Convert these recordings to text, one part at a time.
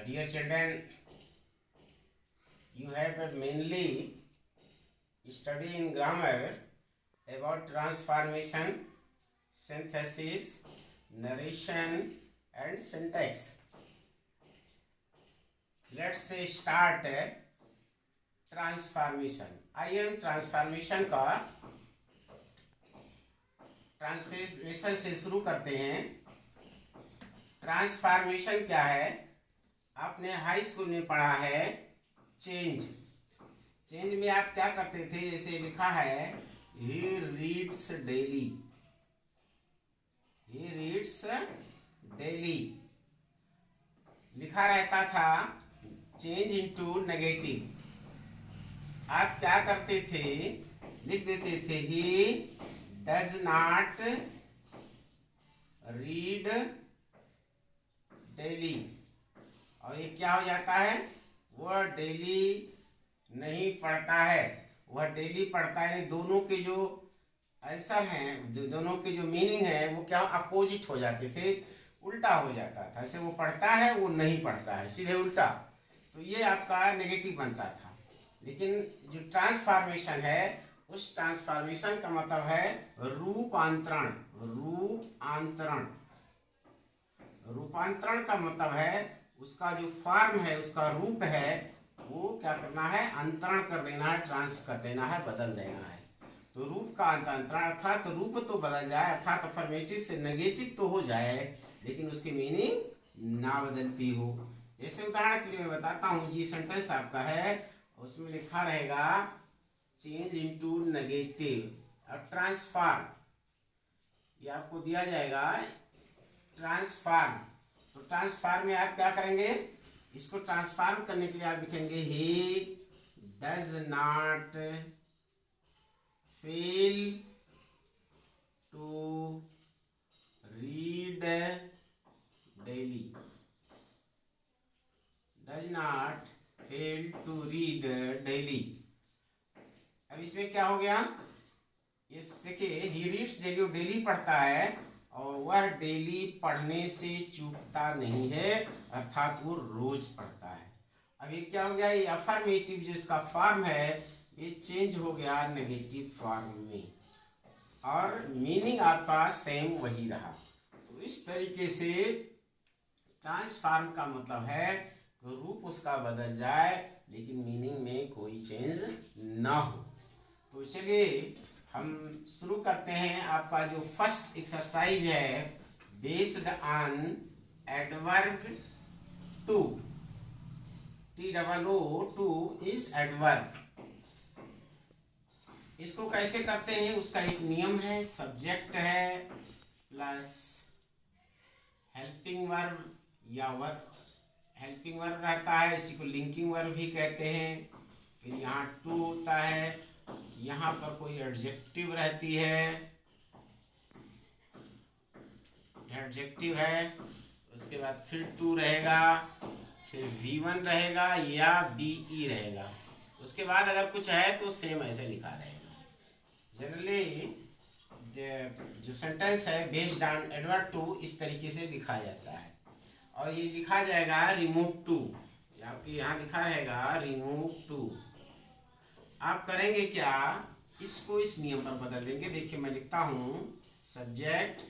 Dear children, you have mainly studied in grammar about transformation, synthesis, narration and syntax. Let's say start transformation. आइए हम transformation से शुरू करते हैं. Transformation क्या है? आपने हाई स्कूल में पढ़ा है चेंज. चेंज में आप क्या करते थे? जैसे लिखा है he reads daily. He reads daily लिखा रहता था. Change into negative. आप क्या करते थे? लिख देते थे ही डज नॉट रीड डेली. और ये क्या हो जाता है? वह डेली नहीं पढ़ता है. वह डेली पढ़ता है. दोनों के जो आंसर हैं, जो दोनों के जो मीनिंग है वो क्या अपोजिट हो जाते थे, उल्टा हो जाता था. ऐसे वो पढ़ता है, वो नहीं पढ़ता है, सीधे उल्टा. तो ये आपका नेगेटिव बनता था. लेकिन जो ट्रांसफॉर्मेशन है, उस ट्रांसफॉर्मेशन का मतलब है रूपांतरण. रूपांतरण. रूपांतरण का मतलब है उसका जो फॉर्म है, उसका रूप है, वो क्या करना है? अंतरण कर देना है, ट्रांस कर देना है, बदल देना है. तो रूप का अंतरण अर्थात रूप तो बदल जाए, अर्थात अफर्मेटिव से नेगेटिव तो हो जाए, लेकिन उसकी मीनिंग ना बदलती हो. जैसे उदाहरण के लिए मैं बताता हूँ. ये सेंटेंस आपका है, उसमें लिखा रहेगा चेंज इनटू नेगेटिव और ट्रांसफॉर्म. ये आपको दिया जाएगा ट्रांसफॉर्म. तो ट्रांसफॉर्म में आप क्या करेंगे? इसको ट्रांसफॉर्म करने के लिए आप लिखेंगे he does not fail to read daily. Does not fail to read daily. अब इसमें क्या हो गया? इस देखिए ही रीड्स डेली. डेली पढ़ता है और वह डेली पढ़ने से चूकता नहीं है, अर्थात वो रोज पढ़ता है. अब ये क्या हो गया? ये अफर्मेटिव जो इसका फॉर्म है, ये चेंज हो गया नेगेटिव फॉर्म में, और मीनिंग आपका सेम वही रहा. तो इस तरीके से ट्रांसफॉर्म का मतलब है रूप उसका बदल जाए, लेकिन मीनिंग में कोई चेंज ना हो. तो चलिए हम शुरू करते हैं. आपका जो फर्स्ट एक्सरसाइज है based on adverb too. TOO is adverb. इसको कैसे करते हैं उसका एक नियम है. सब्जेक्ट है प्लस हेल्पिंग वर्ब या वर्ब. हेल्पिंग वर्ब रहता है, इसी को लिंकिंग वर्ब भी कहते हैं. फिर यहाँ टू होता है, यहाँ पर कोई एडजेक्टिव रहती है, एडजेक्टिव है. उसके बाद फिर टू रहेगा, फिर V1 रहेगा या BE रहेगा. उसके बाद अगर कुछ है तो सेम ऐसे लिखा रहेगा. जनरली जो सेंटेंस है बेस्ड ऑन एडवर्ब टू इस तरीके से लिखा जाता है. और ये लिखा जाएगा रिमूव टू. आपके यहाँ लिखा रहेगा रिमूव टू. आप करेंगे क्या? इसको इस नियम पर बदल देंगे. देखिए मैं लिखता हूँ सब्जेक्ट,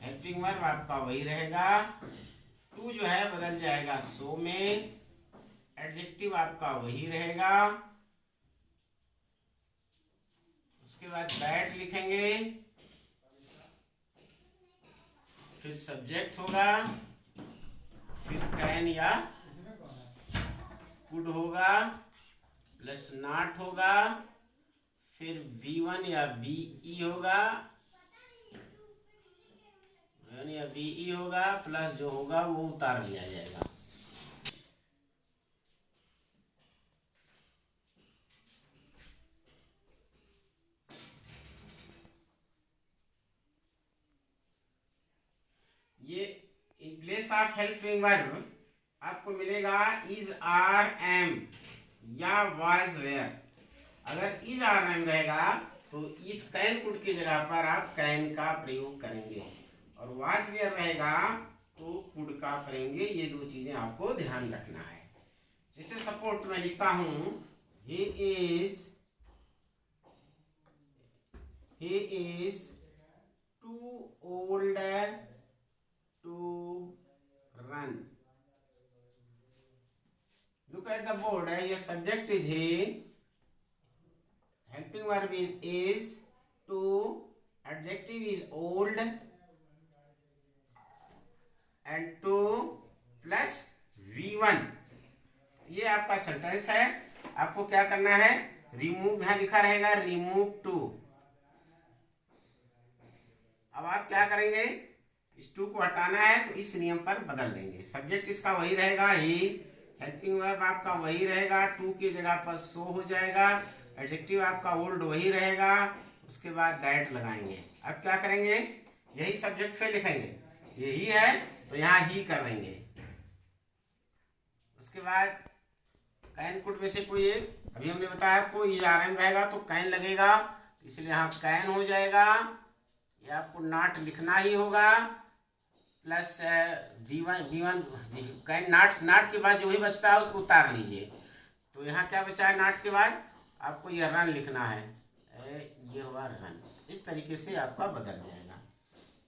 हेल्पिंग वर्ब आपका वही रहेगा, टू जो है बदल जाएगा सो में, एडजेक्टिव आपका वही रहेगा. उसके बाद बैट लिखेंगे, फिर सब्जेक्ट होगा, फिर कैन या कुड होगा, प्लस नॉट होगा, फिर V1 या BE होगा, V1 या BE होगा, प्लस जो होगा वो उतार लिया जाएगा. ये in place of helping verb आपको मिलेगा इज आर एम या वाज वेयर. अगर इज आर एम रहेगा तो इस कैन कुड की जगह पर आप कैन का प्रयोग करेंगे, और वाज वेयर रहेगा को कुड का करेंगे। ये दो चीजें आपको ध्यान रखना है। जैसे सपोर्ट में लिखता हूं he is too old to run. Look at the board. Your subject is he. Helping verb is too. Adjective is old. And to plus V1. ये आपका सेंटेंस है। आपको क्या करना है, रिमूव, यहां लिखा रहेगा रिमूव टू। अब आप क्या करेंगे, इस टू को हटाना है तो इस नियम पर बदल देंगे। सब्जेक्ट इसका वही रहेगा ही, हेल्पिंग वर्ब आपका वही रहेगा, टू की जगह पर सो हो जाएगा, एडजेक्टिव आपका ओल्ड वही रहेगा, उसके बाद दैट लगाएंगे। अब क्या करेंगे, यही सब्जेक्ट पे लिखेंगे, यही है तो यहाँ ही कर देंगे। उसके बाद कैन कुड में से कोई एक, अभी हमने बताया आपको ये आरएम रहेगा तो कैन लगेगा, इसलिए यहाँ कैन हो जाएगा। ये आपको नॉट लिखना ही होगा, प्लस V1 कैन नॉट के बाद जो भी बचता है उसको उतार लीजिए। तो यहाँ क्या बचा है, नॉट के बाद आपको ये रन लिखना है, ये हुआ रन। इस तरीके से आपका बदल जाएगा।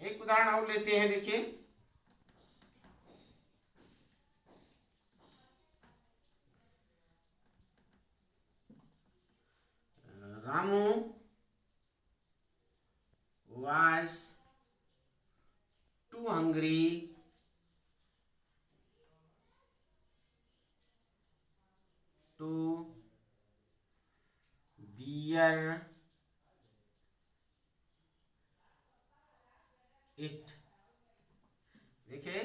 एक उदाहरण और लेते हैं, देखिए Ramu was too hungry to bear it. देखिए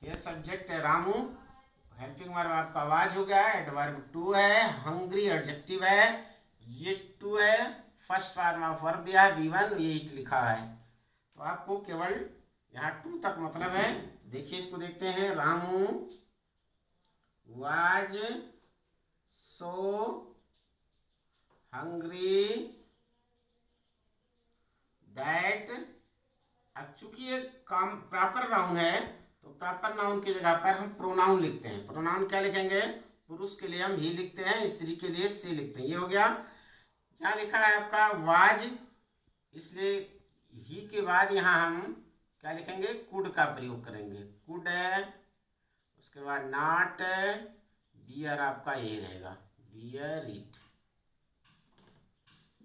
ये सब्जेक्ट है रामू, हेल्पिंग वर्ब आपका वाज हो गया, एडवर्ब टू है, हंग्री एडजेक्टिव है, ये टू है, फर्स्ट फॉर्म ऑफ वर्ब दिया है V1, ये इट लिखा है। तो आपको केवल यहाँ टू तक मतलब है। देखिए इसको देखते हैं, Ramu was so hungry that. अब चूंकि ये काम प्रॉपर नाउन है तो प्रॉपर नाउन की जगह पर हम प्रोनाउन लिखते हैं। प्रोनाउन क्या लिखेंगे, पुरुष के लिए हम ही लिखते हैं, स्त्री के लिए सी लिखते हैं। ये हो गया। यहाँ लिखा है आपका वाज, इसलिए ही के बाद यहाँ हम क्या लिखेंगे, कुड का प्रयोग करेंगे, कुड है। उसके बाद नॉट, बियर आपका यही रहेगा, बियर इट।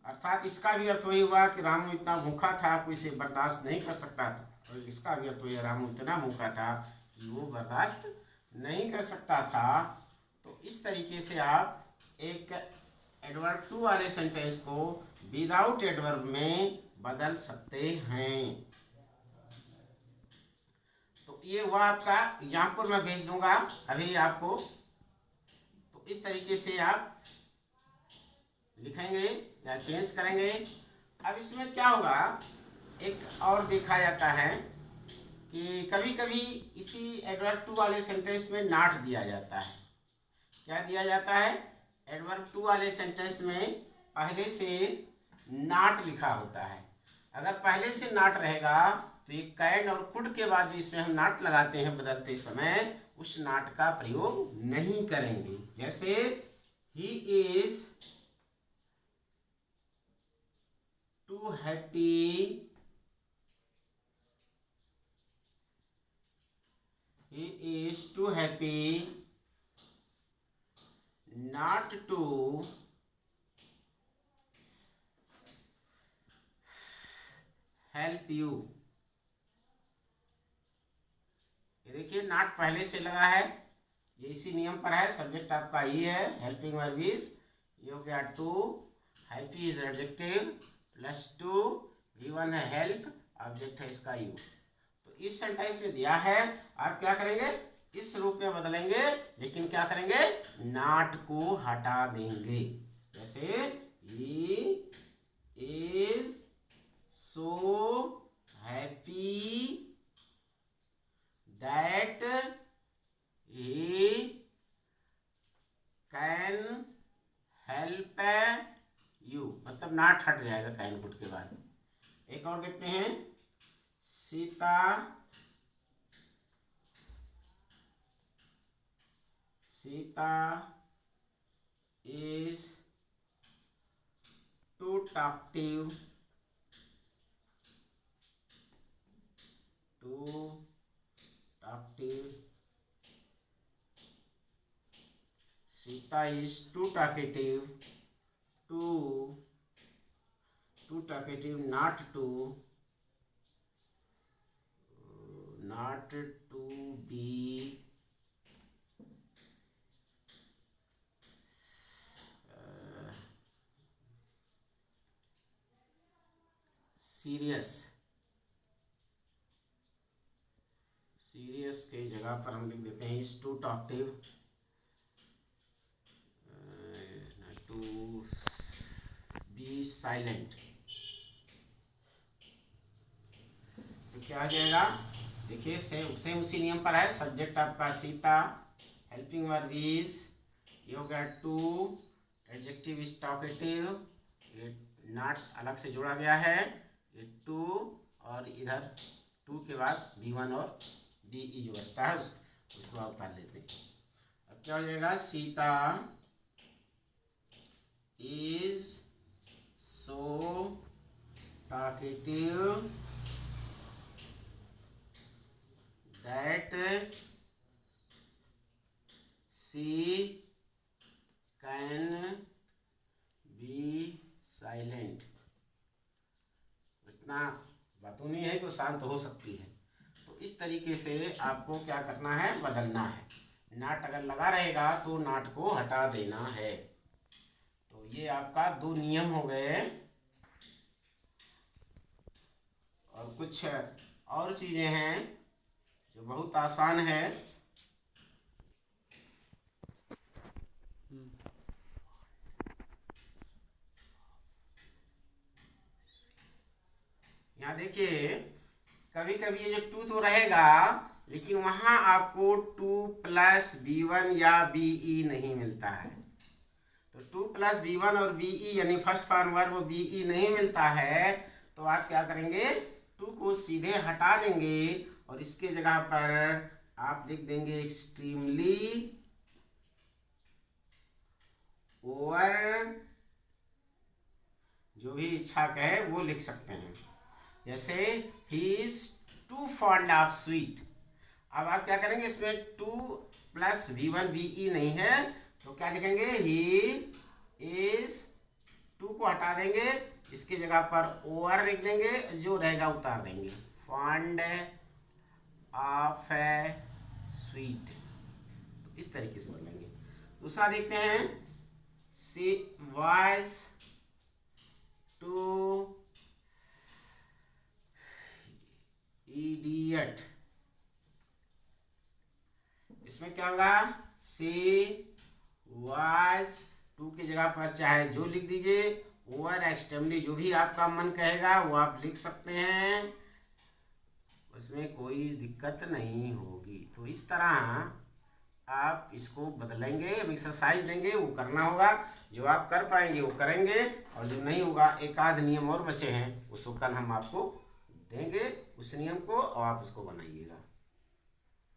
अर्थात इसका भी अर्थ वही हुआ कि रामू इतना भूखा था कोई इसे बर्दाश्त नहीं कर सकता था, और इसका भी अर्थ वही, रामू इतना भूखा था कि वो बर्दाश्त नहीं कर सकता था। तो इस तरीके से आप एक एडवर्ब टू वाले सेंटेंस को विदाउट एडवर्ब में बदल सकते हैं। तो ये हुआ आपका एग्जाम्पल, मैं भेज दूंगा अभी आपको। तो इस तरीके से आप लिखेंगे या चेंज करेंगे। अब इसमें क्या होगा, एक और देखा जाता है कि कभी कभी इसी एडवर्ब टू वाले सेंटेंस में नॉट दिया जाता है। क्या दिया जाता है, एडवर्ब टू वाले सेंटेंस में पहले से नॉट लिखा होता है। अगर पहले से नॉट रहेगा तो ये कैन और कुड के बाद भी इसमें हम नॉट लगाते हैं बदलते समय, उस नॉट का प्रयोग नहीं करेंगे। जैसे he is too happy, he is too happy not to help you। ये देखिए नॉट पहले से लगा है, ये इसी नियम पर है। सब्जेक्ट आपका ये है, हेल्पिंग वर्ब इज, ये हो गया too, happy is adjective, plus to, V1 है हेल्प, ऑब्जेक्ट है इसका यू। तो इस सेंटेंस में दिया है, आप क्या करेंगे, इस रूप में बदलेंगे, लेकिन क्या करेंगे, नॉट को हटा देंगे। जैसे he is so happy that he can help you, मतलब नॉट हट जाएगा कैन कुड के बाद। एक और देखते हैं, Sita Sita is too talkative Sita is too talkative not to be serious के जगह पर हम लिख देते हैं is too talkative to be silent. तो क्या हो जाएगा, देखिए सेम उसी नियम पर है। सब्जेक्ट आपका सीता, हेल्पिंग वर्ब इज, ये हो गया टू, एडजेक्टिव इज टॉकेटिव, ये नॉट अलग से जोड़ा गया है, ये टू, और इधर टू के बाद B1 और BE जो बचता है उसको बाद उतार लेते हैं। अब क्या हो जाएगा, Sita is so talkative that she can be silent. इतना बतूनी है कि शांत हो सकती है। तो इस तरीके से आपको क्या करना है, बदलना है। नाट अगर लगा रहेगा तो नाट को हटा देना है। तो ये आपका 2 नियम हो गए। और कुछ और चीजें हैं जो बहुत आसान है। यहाँ देखिए, कभी कभी ये जो 2 तो रहेगा, लेकिन वहां आपको 2 + B1 या BE नहीं मिलता है। तो 2 + B1 और BE यानी फर्स्ट फॉर्म वर्ब BE नहीं मिलता है, तो आप क्या करेंगे, 2 को सीधे हटा देंगे और इसके जगह पर आप लिख देंगे एक्सट्रीमली ओवर, जो भी इच्छा कहे वो लिख सकते हैं। जैसे he is too fond of sweet. अब आप क्या करेंगे, इसमें 2 + B1 BE नहीं है, तो क्या लिखेंगे, ही इज, 2 को हटा देंगे, इसकी जगह पर ओवर लिख देंगे, जो रहेगा उतार देंगे, फॉन्ड ऑफ स्वीट। तो इस तरीके से बोलेंगे। दूसरा देखते हैं, सी वाज टू इडियट। इसमें क्या होगा, सी वाज, 2 की जगह पर चाहे जो लिख दीजिए, ओवर एक्सट्रीमली जो भी आपका मन कहेगा वो आप लिख सकते हैं, उसमें कोई दिक्कत नहीं होगी। तो इस तरह आप इसको बदलेंगे। एक्सरसाइज देंगे, वो करना होगा। जो आप कर पाएंगे वो करेंगे, और जो नहीं होगा, एक आध नियम और बचे हैं, उसको कल हम आपको देंगे उस नियम को, और आप उसको बनाइएगा।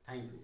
Thank you.